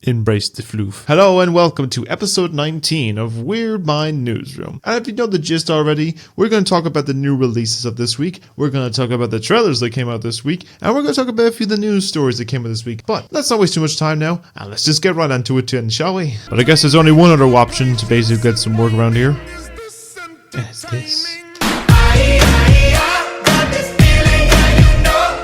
Embrace the floof. Hello and welcome to episode 19 of Weird Mind Newsroom. And if you know the gist already, we're going to talk about the new releases of this week, we're going to talk about the trailers that came out this week, and we're going to talk about a few of the news stories that came out this week. But let's not waste too much time now, and let's just get right into it then, shall we? But I guess there's only one other option to basically get some work around here. And it's this.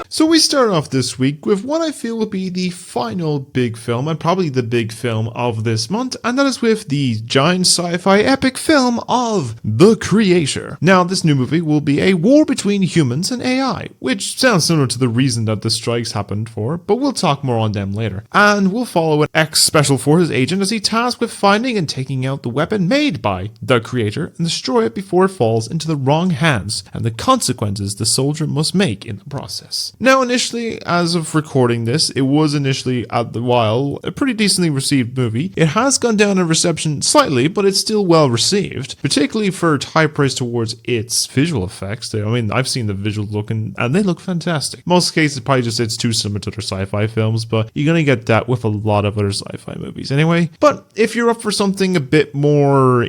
So we start off this week with what I feel will be the final big film, and probably the big film of this month, and that is with the giant sci-fi epic film of The Creator. Now, this new movie will be a war between humans and AI, which sounds similar to the reason that the strikes happened for, but we'll talk more on them later. And we'll follow an ex-Special Forces agent as he tasked with finding and taking out the weapon made by The Creator and destroy it before it falls into the wrong hands, and the consequences the soldier must make in the process. Now, initially, as of recording this, it was initially, at the while, a pretty decently received movie. It has gone down in reception slightly, but it's still well received, particularly for high praise towards its visual effects. I mean, I've seen the visuals looking, and they look fantastic. Most cases, probably just it's too similar to other sci-fi films, but you're gonna get that with a lot of other sci-fi movies anyway. But if you're up for something a bit more,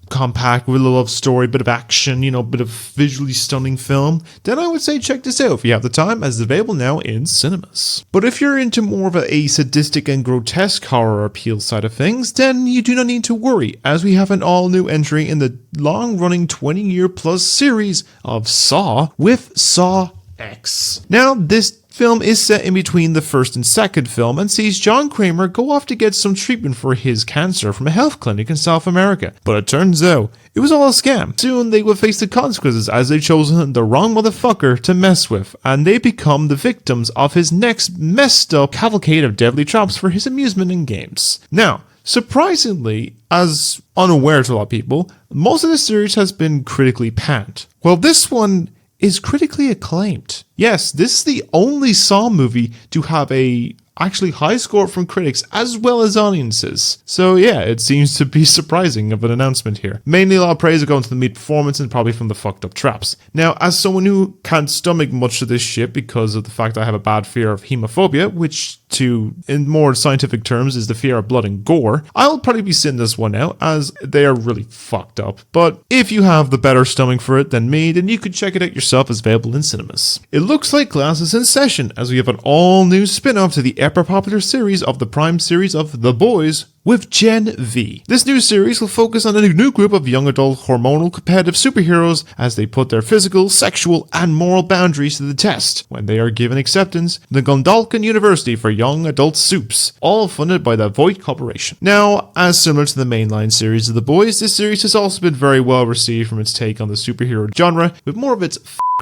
compact with a love story, bit of action, bit of visually stunning film, then I would say check this out if you have the time, as it's available now in cinemas. But if you're into more of a sadistic and grotesque horror appeal side of things, then you do not need to worry, as we have an all-new entry in the long-running 20-year-plus series of Saw with Saw X. Now, this film is set in between the first and second film and sees John Kramer go off to get some treatment for his cancer from a health clinic in South America. But it turns out it was all a scam. Soon they would face the consequences as they've chosen the wrong motherfucker to mess with, and they become the victims of his next messed up cavalcade of deadly traps for his amusement and games. Now, surprisingly, as unaware to a lot of people, most of the series has been critically panned. Well, this one is critically acclaimed. Yes, this is the only Saw movie to have a actually high score from critics as well as audiences. So yeah, it seems to be surprising of an announcement here. Mainly a lot of praise are going to the meat performance and probably from the fucked up traps. Now, as someone who can't stomach much of this shit because of the fact I have a bad fear of hemophobia, which in more scientific terms is the fear of blood and gore, I'll probably be sitting this one out as they are really fucked up. But if you have the better stomach for it than me, then you could check it out yourself, as available in cinemas. It looks like Glass is in session, as we have an all-new spin-off to the ever-popular series of the Prime series of The Boys with Gen V. This new series will focus on a new group of young adult hormonal competitive superheroes as they put their physical, sexual, and moral boundaries to the test when they are given acceptance in the Gondolkan University for Young Adult Soups, all funded by the Voight Corporation. Now, as similar to the mainline series of The Boys, this series has also been very well received from its take on the superhero genre, with more of its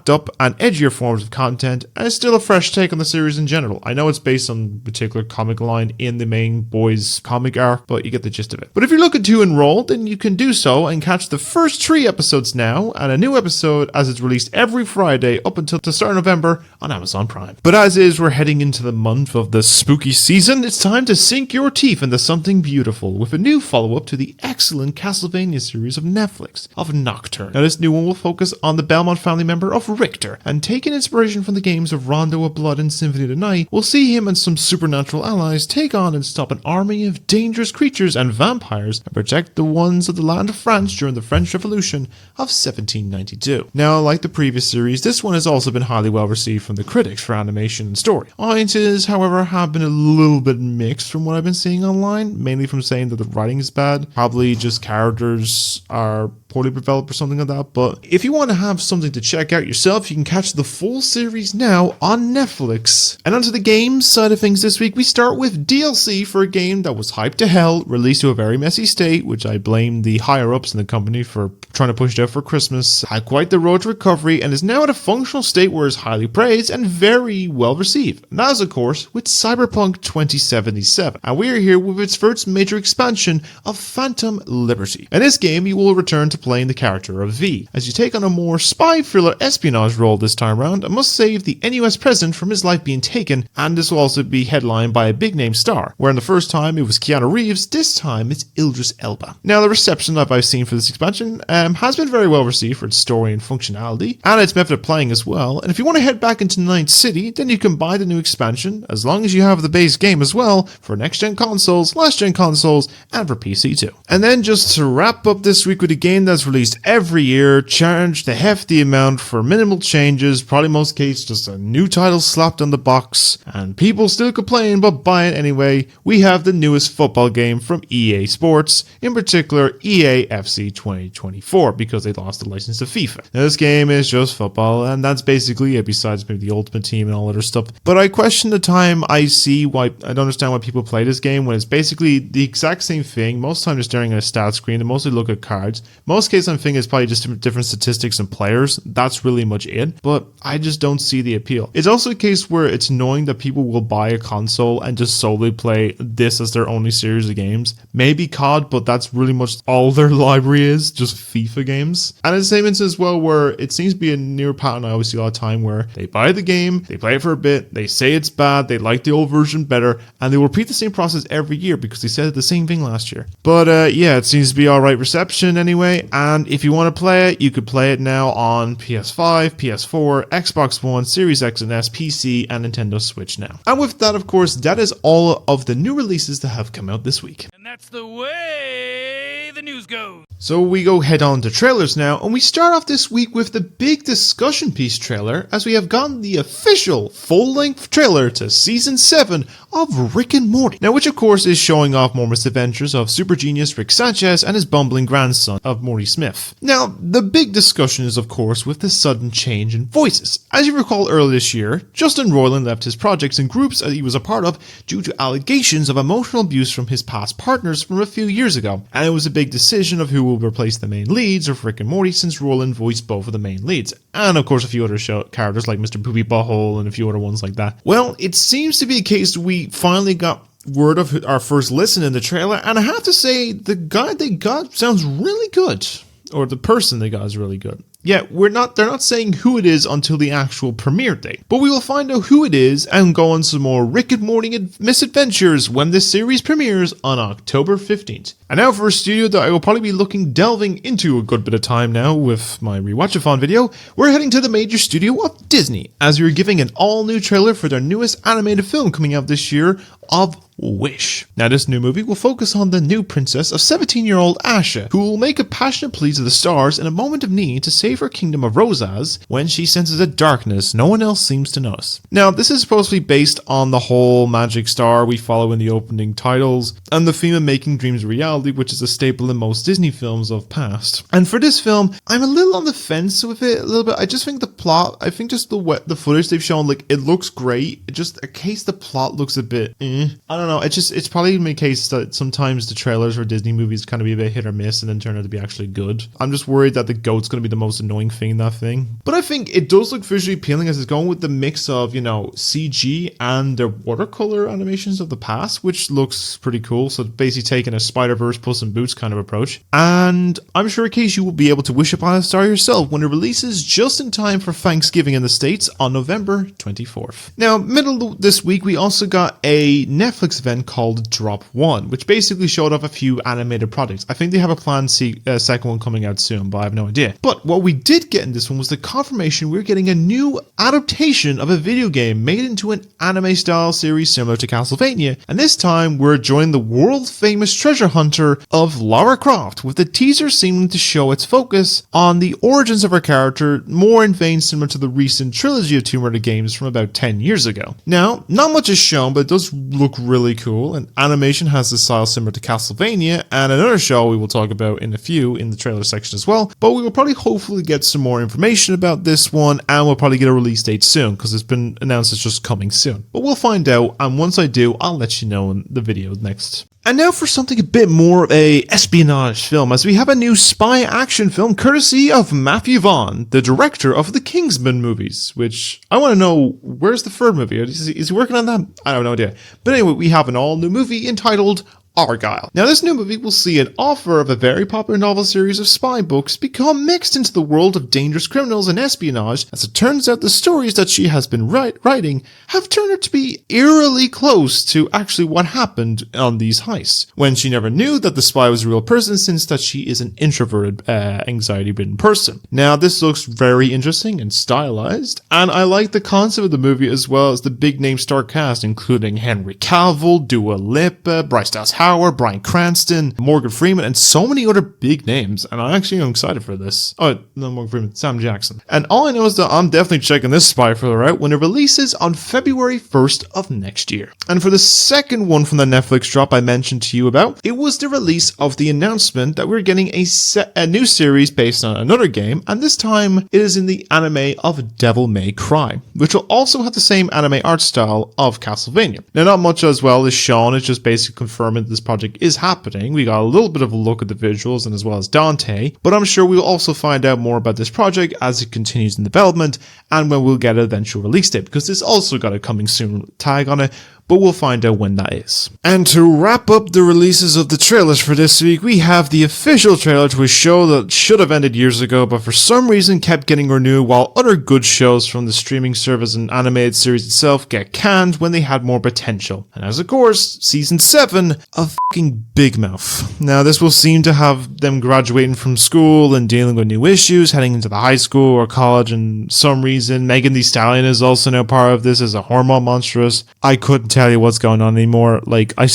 up and edgier forms of content, and it's still a fresh take on the series in general. I know it's based on a particular comic line in the main Boys comic arc, but you get the gist of it. But if you're looking to enroll, then you can do so and catch the first 3 episodes now, and a new episode as it's released every Friday up until the start of November on Amazon Prime. But as is, we're heading into the month of the spooky season, it's time to sink your teeth into something beautiful with a new follow-up to the excellent Castlevania series of Netflix of Nocturne. Now, this new one will focus on the Belmont family member of Richter, and taking inspiration from the games of Rondo of Blood and Symphony of the Night, we'll see him and some supernatural allies take on and stop an army of dangerous creatures and vampires and protect the ones of the land of France during the French Revolution of 1792. Now, like the previous series, this one has also been highly well received from the critics for animation and story. Audiences, however, have been a little bit mixed from what I've been seeing online, mainly from saying that the writing is bad, probably just characters are poorly developed or something like that. But if you want to have something to check out yourself, you can catch the full series now on Netflix. And onto the games side of things this week, we start with DLC for a game that was hyped to hell, released to a very messy state, which I blame the higher-ups in the company for trying to push it out for Christmas, had quite the road to recovery, and is now at a functional state where it's highly praised and very well received. And that is, of course, with Cyberpunk 2077. And we are here with its first major expansion of Phantom Liberty. In this game, you will return to playing the character of V, as you take on a more spy thriller espionage role this time around and must save the NUS president from his life being taken, and this will also be headlined by a big name star, where in the first time it was Keanu Reeves, this time it's Idris Elba. Now the reception that I've seen for this expansion has been very well received for its story and functionality, and its method of playing as well, and if you want to head back into Ninth City, then you can buy the new expansion, as long as you have the base game as well, for next gen consoles, last gen consoles, and for PC too. And then just to wrap up this week with a game that's released every year, charged a hefty amount for minimal changes, probably most cases just a new title slapped on the box, and people still complain but buy it anyway, we have the newest football game from EA Sports, in particular EA FC 2024, because they lost the license to FIFA. Now this game is just football, and that's basically it, besides maybe the Ultimate Team and all other stuff. But I question the time I see why, I don't understand why people play this game when it's basically the exact same thing, most times just staring at a stat screen, and mostly look at cards. Most cases I'm thinking it's probably just different statistics and players, that's really much it, but I just don't see the appeal. It's also a case where it's annoying that people will buy a console and just solely play this as their only series of games. Maybe COD, but that's really much all their library is, just FIFA games. And in the same instance as well, where it seems to be a newer pattern I always see all the time, where they buy the game, they play it for a bit, they say it's bad, they like the old version better, and they will repeat the same process every year because they said the same thing last year. But yeah, it seems to be alright reception anyway, and if you want to play it, you could play it now on PS5, PS4, Xbox One, Series X and S, PC, and Nintendo Switch now. And with that, of course, that is all of the new releases that have come out this week. And that's the way the news goes. So we go head on to trailers now, and we start off this week with the big discussion piece trailer, as we have gotten the official full-length trailer to Season 7 of Rick and Morty. Now, which of course is showing off more misadventures of super genius Rick Sanchez and his bumbling grandson of Morty Smith. Now, the big discussion is of course with the sudden change in voices. As you recall earlier this year, Justin Roiland left his projects and groups that he was a part of due to allegations of emotional abuse from his past partners from a few years ago, and it was a big decision of who will replace the main leads of Rick and Morty, since Roiland voiced both of the main leads, and of course a few other characters like Mr. Poopy Butthole and a few other ones like that. Well, it seems to be a case we finally got word of our first listen in the trailer, and I have to say the guy they got sounds really good, or the person they got is really good. Yeah, they're not saying who it is until the actual premiere date, but we will find out who it is and go on some more Rick and Morty misadventures when this series premieres on October 15th. And now for a studio that I will probably be delving into a good bit of time now with my Rewatchathon video, we're heading to the major studio of Disney, as we are giving an all-new trailer for their newest animated film coming out this year of Wish. Now this new movie will focus on the new princess of 17-year-old Asha, who will make a passionate plea to the stars in a moment of need to save her kingdom of Rosas when she senses a darkness no one else seems to notice. Now this is supposed to be based on the whole magic star we follow in the opening titles, and the theme of making dreams a reality, which is a staple in most Disney films of past. And for this film, I'm a little on the fence with it a little bit. I just think the plot, I think just the footage they've shown, like, it looks great. It just, in case the plot looks a bit I don't know, it's probably in the case that sometimes the trailers for Disney movies kind of be a bit hit or miss and then turn out to be actually good. I'm just worried that the goat's going to be the most annoying thing in that thing. But I think it does look visually appealing, as it's going with the mix of, you know, CG and their watercolor animations of the past, which looks pretty cool. So basically taking a Spider-Verse Puss in Boots kind of approach. And I'm sure in case you will be able to wish upon a star yourself when it releases just in time for Thanksgiving in the States on November 24th. Now, middle of this week, we also got a Netflix event called Drop 1, which basically showed off a few animated projects. I think they have a planned second one coming out soon, but I have no idea. But what we did get in this one was the confirmation we're getting a new adaptation of a video game made into an anime-style series similar to Castlevania, and this time we're joining the world-famous treasure hunter of Lara Croft, with the teaser seeming to show its focus on the origins of her character, more in vein similar to the recent trilogy of Tomb Raider games from about 10 years ago. Now, not much is shown, but it does look really cool, and animation has the style similar to Castlevania, and another show we will talk about in the trailer section as well, but we will probably hopefully get some more information about this one, and we'll probably get a release date soon, because it's been announced it's just coming soon. But we'll find out, and once I do, I'll let you know in the video next. And now for something a bit more of a espionage film, as we have a new spy action film courtesy of Matthew Vaughn, the director of the Kingsman movies, which I want to know, where's the third movie? Is he working on that? I have no idea. But anyway, we have an all new movie entitled Argyle. Now, this new movie will see an author of a very popular novel series of spy books become mixed into the world of dangerous criminals and espionage, as it turns out the stories that she has been writing have turned out to be eerily close to actually what happened on these heists, when she never knew that the spy was a real person, since that she is an introverted, anxiety-ridden person. Now, this looks very interesting and stylized, and I like the concept of the movie as well as the big name star cast, including Henry Cavill, Dua Lipa, Bryce Dallas Howard, Bryan Cranston, Morgan Freeman, and so many other big names, and I actually am excited for this. Oh, no, Morgan Freeman, Sam Jackson. And all I know is that I'm definitely checking this spy thriller out when it releases on February 1st of next year. And for the second one from the Netflix drop I mentioned to you about, it was the release of the announcement that we're getting a new series based on another game, and this time it is in the anime of Devil May Cry, which will also have the same anime art style of Castlevania. Now, not much as well is shown, it's just basically confirming that this project is happening. We got a little bit of a look at the visuals and as well as Dante, but I'm sure we'll also find out more about this project as it continues in development and when we'll get an eventual release date, because it's also got a coming soon tag on it, but we'll find out when that is. And to wrap up the releases of the trailers for this week, we have the official trailer to a show that should have ended years ago, but for some reason kept getting renewed, while other good shows from the streaming service and animated series itself get canned when they had more potential. And as of course, season 7 of fucking Big Mouth. Now, this will seem to have them graduating from school and dealing with new issues, heading into the high school or college, and some reason Megan Thee Stallion is also now part of this as a hormone monstrous. I couldn't tell you what's going on anymore. Like, I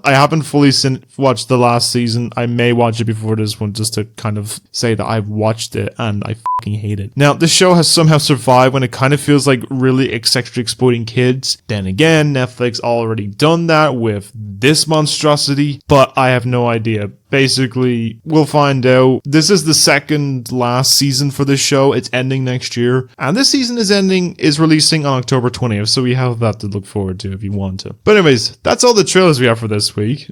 haven't fully watched the last season. I may watch it before this one just to kind of say that I've watched it and I fucking hate it. Now, this show has somehow survived when it kind of feels like really sexually exploiting kids. Then again, Netflix already done that with this monstrosity, but I have no idea. Basically, we'll find out. This is the second last season for this show. It's ending next year. And this season is releasing on October 20th. So we have that to look forward to if you want to. But anyways, that's all the trailers we have for this week.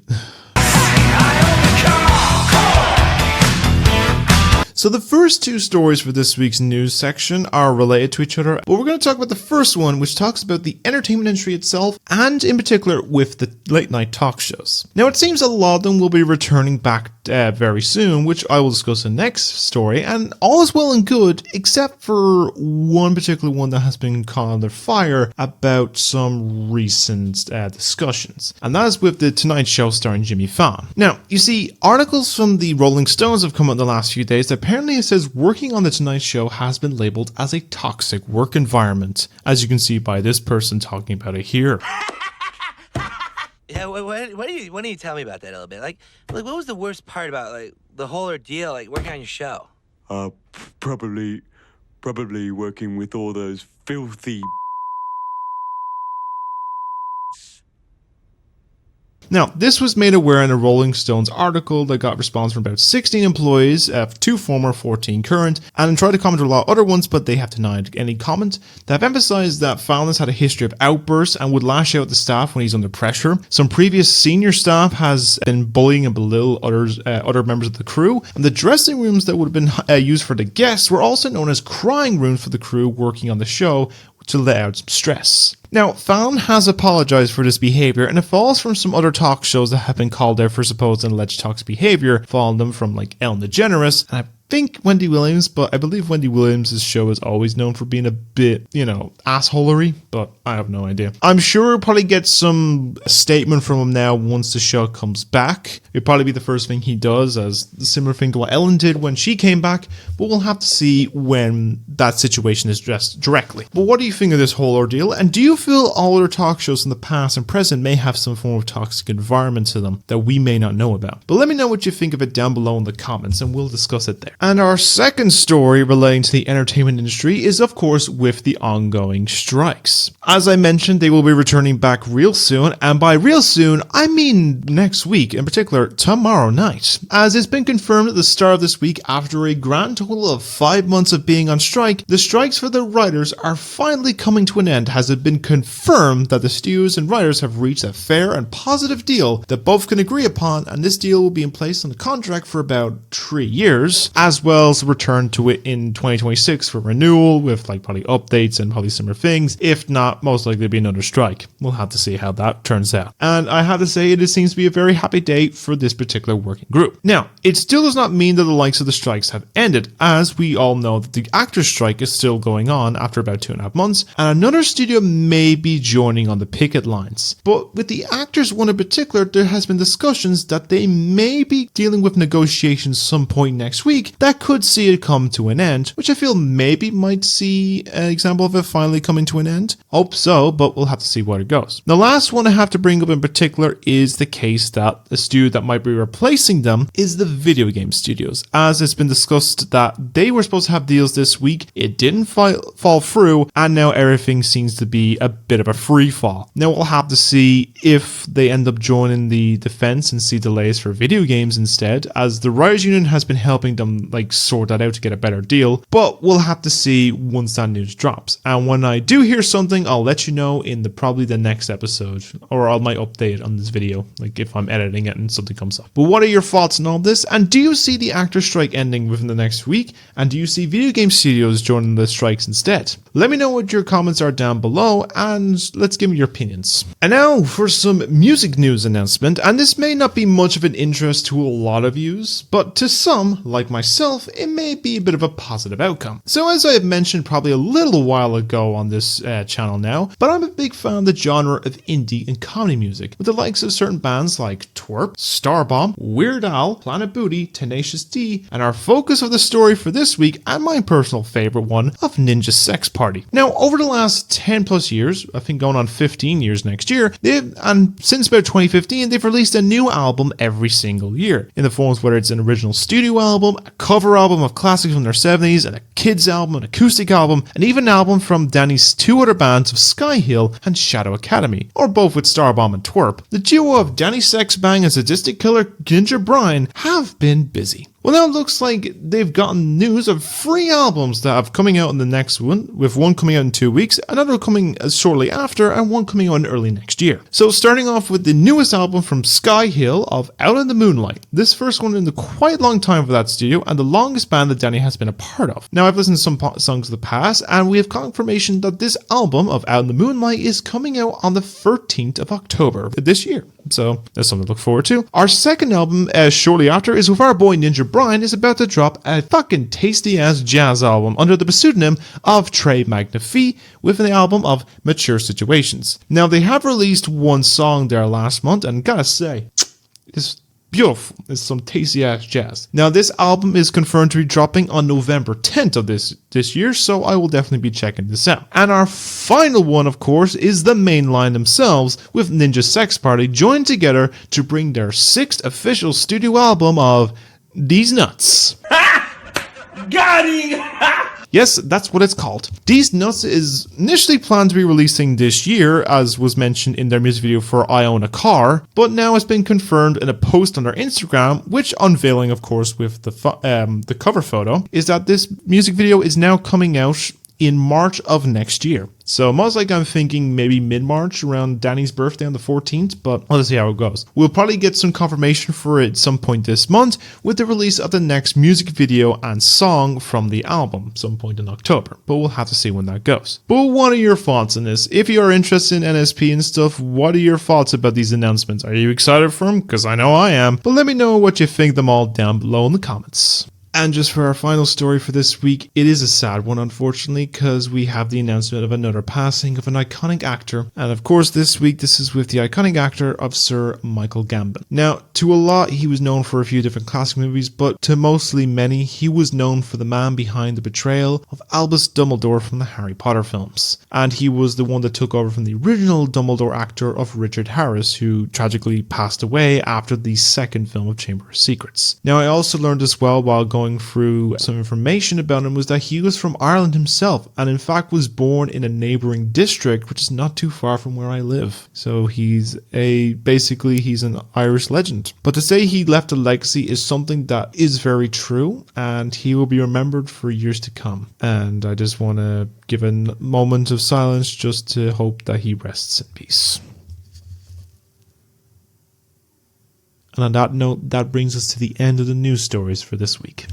So the first two stories for this week's news section are related to each other, but we're going to talk about the first one, which talks about the entertainment industry itself, and in particular with the late night talk shows. Now, it seems a lot of them will be returning back very soon, which I will discuss in the next story, and all is well and good, except for one particular one that has been caught under fire about some recent discussions, and that is with the Tonight Show starring Jimmy Fallon. Now, you see, articles from the Rolling Stones have come out in the last few days that apparently it says working on the Tonight Show has been labeled as a toxic work environment, as you can see by this person talking about it here. Yeah, why don't you tell me about that a little bit? Like what was the worst part about like the whole ordeal, like working on your show? Probably working with all those filthy. Now, this was made aware in a Rolling Stones article that got response from about 16 employees, 2 former, 14 current, and tried to comment on a lot of other ones, but they have denied any comment. They have emphasized that Fallon has had a history of outbursts and would lash out at the staff when he's under pressure. Some previous senior staff has been bullying and belittle other members of the crew, and the dressing rooms that would have been used for the guests were also known as crying rooms for the crew working on the show, to let out some stress. Now, Fallon has apologized for this behavior, and it falls from some other talk shows that have been called out for supposed and alleged toxic behavior, following them from like Ellen DeGeneres, and I think Wendy Williams, but I believe Wendy Williams' show is always known for being a bit, assholery, but I have no idea. I'm sure we'll probably get some statement from him now once the show comes back. It'll probably be the first thing he does, as the similar thing to what Ellen did when she came back, but we'll have to see when that situation is addressed directly. But what do you think of this whole ordeal, and do you feel all other talk shows in the past and present may have some form of toxic environment to them that we may not know about? But let me know what you think of it down below in the comments, and we'll discuss it there. And our second story relating to the entertainment industry is, of course, with the ongoing strikes. As I mentioned, they will be returning back real soon, and by real soon, I mean next week, in particular, tomorrow night. As it's been confirmed at the start of this week, after a grand total of 5 months of being on strike, the strikes for the writers are finally coming to an end, as it has been confirmed that the studios and writers have reached a fair and positive deal that both can agree upon, and this deal will be in place on the contract for about 3 years, as as well as return to it in 2026 for renewal with like probably updates and probably similar things. If not, most likely be another strike. We'll have to see how that turns out. And I have to say, it seems to be a very happy day for this particular working group. Now, it still does not mean that the likes of the strikes have ended, as we all know that the actors strike is still going on after about 2.5 months, and another studio may be joining on the picket lines. But with the actors one in particular, there has been discussions that they may be dealing with negotiations some point next week that could see it come to an end, which I feel maybe might see an example of it finally coming to an end. Hope so, but we'll have to see where it goes. The last one I have to bring up in particular is the case that the studio that might be replacing them is the video game studios, as it's been discussed that they were supposed to have deals this week, it didn't fall through, and now everything seems to be a bit of a free fall. Now we'll have to see if they end up joining the defense and see delays for video games instead, as the Writers Union has been helping them like sort that out to get a better deal, but we'll have to see once that news drops. And when I do hear something, I'll let you know in probably the next episode, or I might update on this video, like if I'm editing it and something comes up. But what are your thoughts on all this? And do you see the actor strike ending within the next week? And do you see video game studios joining the strikes instead? Let me know what your comments are down below, and let's give me your opinions. And now for some music news announcement, and this may not be much of an interest to a lot of yous, but to some, like myself, it may be a bit of a positive outcome. So as I have mentioned probably a little while ago on this channel now, but I'm a big fan of the genre of indie and comedy music, with the likes of certain bands like Twerp, Starbomb, Weird Al, Planet Booty, Tenacious D, and our focus of the story for this week, and my personal favorite one, of Ninja Sex Party. Now, over the last 10 plus years, I think going on 15 years next year, and since about 2015, they've released a new album every single year, in the forms whether it's an original studio album, a cover album of classics from their 70s, and a kids album, an acoustic album, and even an album from Danny's two other bands of Sky Hill and Shadow Academy, or both with Starbomb and Twerp. The duo of Danny Sexbang and sadistic killer Ginger Brine have been busy. Well, now it looks like they've gotten news of 3 albums that have coming out in the next one, with one coming out in 2 weeks, another coming shortly after, and one coming out in early next year. So starting off with the newest album from Sky Hill of Out in the Moonlight. This first one in a quite long time for that studio, and the longest band that Danny has been a part of. Now I've listened to some songs of the past, and we have confirmation that this album of Out in the Moonlight is coming out on the 13th of October this year. So that's something to look forward to. Our second album, shortly after, is with our boy Ninja Brine, is about to drop a fucking tasty ass jazz album under the pseudonym of Trey Magnifi, with an album of Mature Situations. Now they have released one song there last month, and gotta say, it's beautiful. It's some tasty ass jazz. Now this album is confirmed to be dropping on November 10th of this year, so I will definitely be checking this out. And our final one, of course, is the Mainline themselves, with Ninja Sex Party joined together to bring their 6th official studio album of These Nuts. Got him! Yes, that's what it's called. These Nuts is initially planned to be releasing this year, as was mentioned in their music video for I Own a Car, but now it's been confirmed in a post on their Instagram, which unveiling, of course, with the cover photo, is that this music video is now coming out in March of next year. So most likely I'm thinking maybe mid-March, around Danny's birthday on the 14th, but let's see how it goes. We'll probably get some confirmation for it at some point this month with the release of the next music video and song from the album, some point in October, but we'll have to see when that goes. But what are your thoughts on this? If you are interested in NSP and stuff, what are your thoughts about these announcements? Are you excited for them? Because I know I am, but let me know what you think them all down below in the comments. And just for our final story for this week, it is a sad one, unfortunately, because we have the announcement of another passing of an iconic actor. And of course, this week, this is with the iconic actor of Sir Michael Gambon. Now, to a lot, he was known for a few different classic movies, but to mostly many, he was known for the man behind the portrayal of Albus Dumbledore from the Harry Potter films. And he was the one that took over from the original Dumbledore actor of Richard Harris, who tragically passed away after the second film of Chamber of Secrets. Now, I also learned as well while going through some information about him was that he was from Ireland himself, and in fact was born in a neighboring district which is not too far from where I live. So he's an Irish legend. But to say he left a legacy is something that is very true, and he will be remembered for years to come. And I just want to give a moment of silence just to hope that he rests in peace. And on that note, that brings us to the end of the news stories for this week.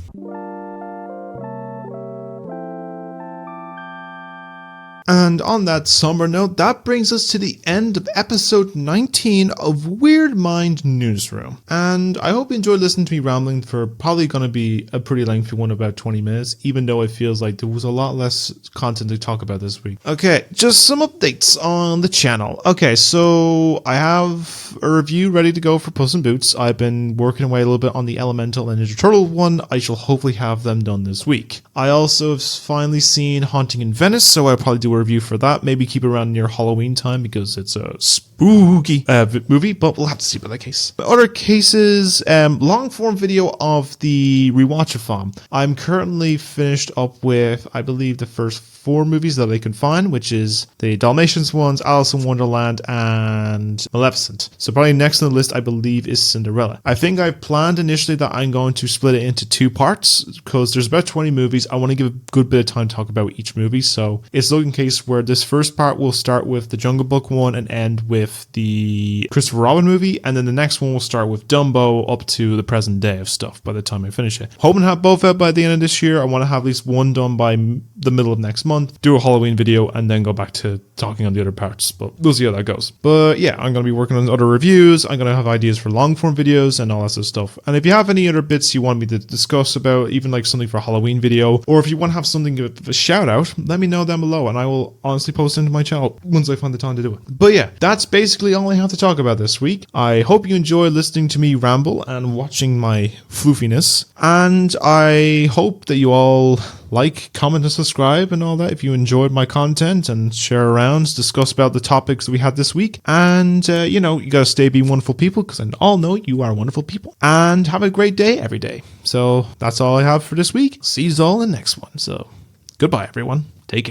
And on that somber note, that brings us to the end of episode 19 of Weird Mind Newsroom. And I hope you enjoyed listening to me rambling for probably going to be a pretty lengthy one, about 20 minutes, even though it feels like there was a lot less content to talk about this week. Okay, just some updates on the channel. Okay, so I have a review ready to go for Puss in Boots. I've been working away a little bit on the Elemental and Ninja Turtle one. I shall hopefully have them done this week. I also have finally seen Haunting in Venice, so I'll probably do a review for that. Maybe keep it around near Halloween time because it's a spooky movie, but we'll have to see about that case. Other cases, long form video of the Rewatchathon. I'm currently finished up with, I believe, the first 4 movies that I can find, which is the Dalmatians ones, Alice in Wonderland, and Maleficent. So probably next on the list, I believe, is Cinderella. I think I planned initially that I'm going to split it into 2 parts because there's about 20 movies. I want to give a good bit of time to talk about each movie. So it's looking case where this first part will start with the Jungle Book one and end with the Christopher Robin movie, and then the next one will start with Dumbo up to the present day of stuff by the time I finish it. Hoping to have both out by the end of this year. I want to have at least one done by the middle of next month, do a Halloween video, and then go back to talking on the other parts, but we'll see how that goes. But yeah, I'm going to be working on other reviews. I'm going to have ideas for long form videos and all that sort of stuff. And if you have any other bits you want me to discuss about, even like something for a Halloween video, or if you want to have something of a shout out, let me know down below and I will honestly post it into my channel once I find the time to do it. But yeah, that's basically all I have to talk about this week. I hope you enjoy listening to me ramble and watching my floofiness, and I hope that you all like, comment, and subscribe and all that if you enjoyed my content, and share around, discuss about the topics we had this week. And, you gotta stay being wonderful people, because I all know you are wonderful people. And have a great day every day. So that's all I have for this week. See you all in the next one. So goodbye, everyone. Take care.